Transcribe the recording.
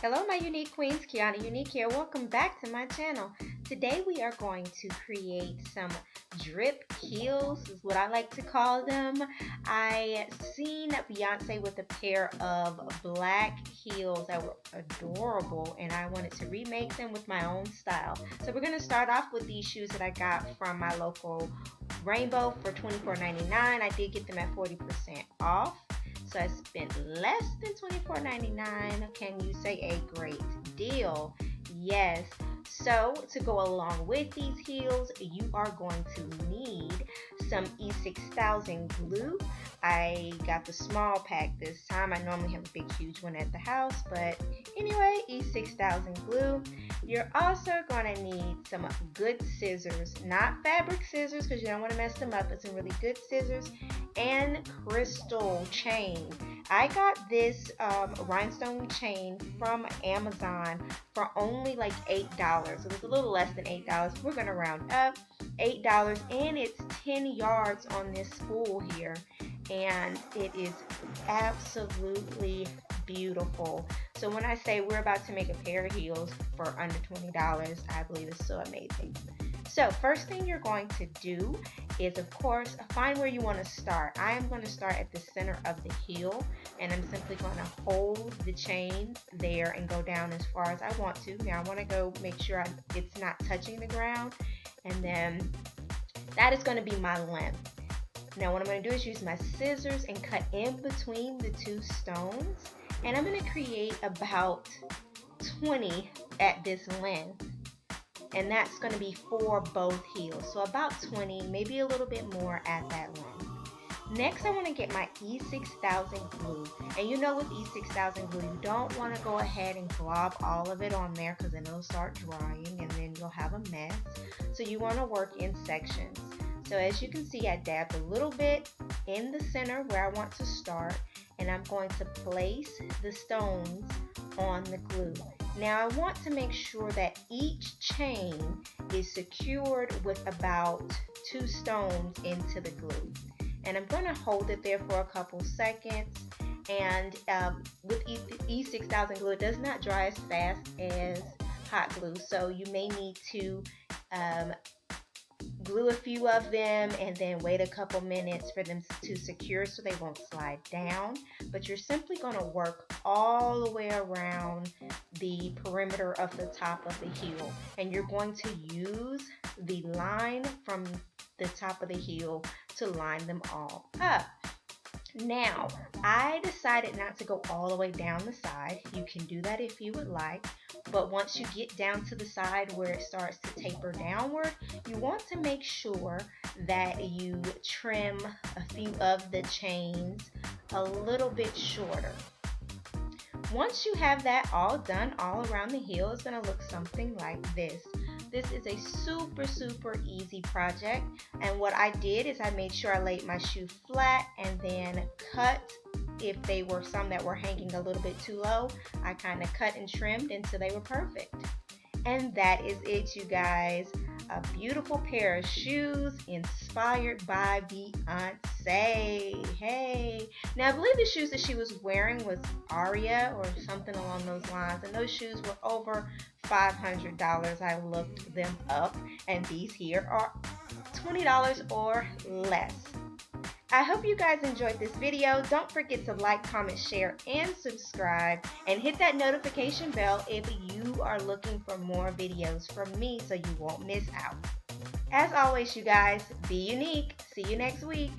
Hello my unique queens, Kiana Unique here. Welcome back to my channel. Today we are going to create some drip heels, is what I like to call them. I seen Beyoncé with a pair of black heels that were adorable and I wanted to remake them with my own style. So we're going to start off with these shoes that I got from my local Rainbow for $24.99. I did get them at 40% off. So I spent less than $24.99. Can you say a great deal? Yes. So to go along with these heels, you are going to need some E6000 glue. I got the small pack this time. I normally have a big huge one at the house, but anyway, E6000 glue. You're also going to need some good scissors, not fabric scissors because you don't want to mess them up, but some really good scissors, and crystal chain. I got this rhinestone chain from Amazon for only like $8. It was a little less than $8. We're going to round up. $8, and it's 10 yards on this spool here, and it is absolutely beautiful. So when I say we're about to make a pair of heels for under $20, I believe it's so amazing. So first thing you're going to do is, of course, find where you want to start. I am going to start at the center of the heel, and I'm simply going to hold the chain there and go down as far as I want to. Now I want to go make sure it's not touching the ground, and then that is going to be my length. Now what I'm going to do is use my scissors and cut in between the two stones, and I'm going to create about 20 at this length, and that's going to be for both heels. So about 20, maybe a little bit more at that length. Next, I want to get my E6000 glue, and you know with E6000 glue, you don't want to go ahead and glob all of it on there because then it'll start drying and then you'll have a mess. So you want to work in sections. So as you can see, I dabbed a little bit in the center where I want to start, and I'm going to place the stones on the glue. Now I want to make sure that each chain is secured with about 2 stones into the glue. And I'm going to hold it there for a couple seconds. And with E6000 glue, it does not dry as fast as hot glue. So you may need to glue a few of them and then wait a couple minutes for them to secure so they won't slide down. But you're simply going to work all the way around the perimeter of the top of the heel, and you're going to use the line from the top of the heel to line them all up. Now, I decided not to go all the way down the side. You can do that if you would like, but once you get down to the side where it starts to taper downward, you want to make sure that you trim a few of the chains a little bit shorter. Once you have that all done all around the heel, it's going to look something like this. This is a super easy project, and what I did is I made sure I laid my shoe flat and then cut. If they were some that were hanging a little bit too low, I kind of cut and trimmed until they were perfect. And that is it, you guys. A beautiful pair of shoes inspired by Beyoncé. Hey. Now I believe the shoes that she was wearing was Aria or something along those lines, and those shoes were over $500. I looked them up, and these here are $20 or less. I hope you guys enjoyed this video. Don't forget to like, comment, share, and subscribe, and hit that notification bell if you are looking for more videos from me so you won't miss out. As always, you guys, be unique. See you next week.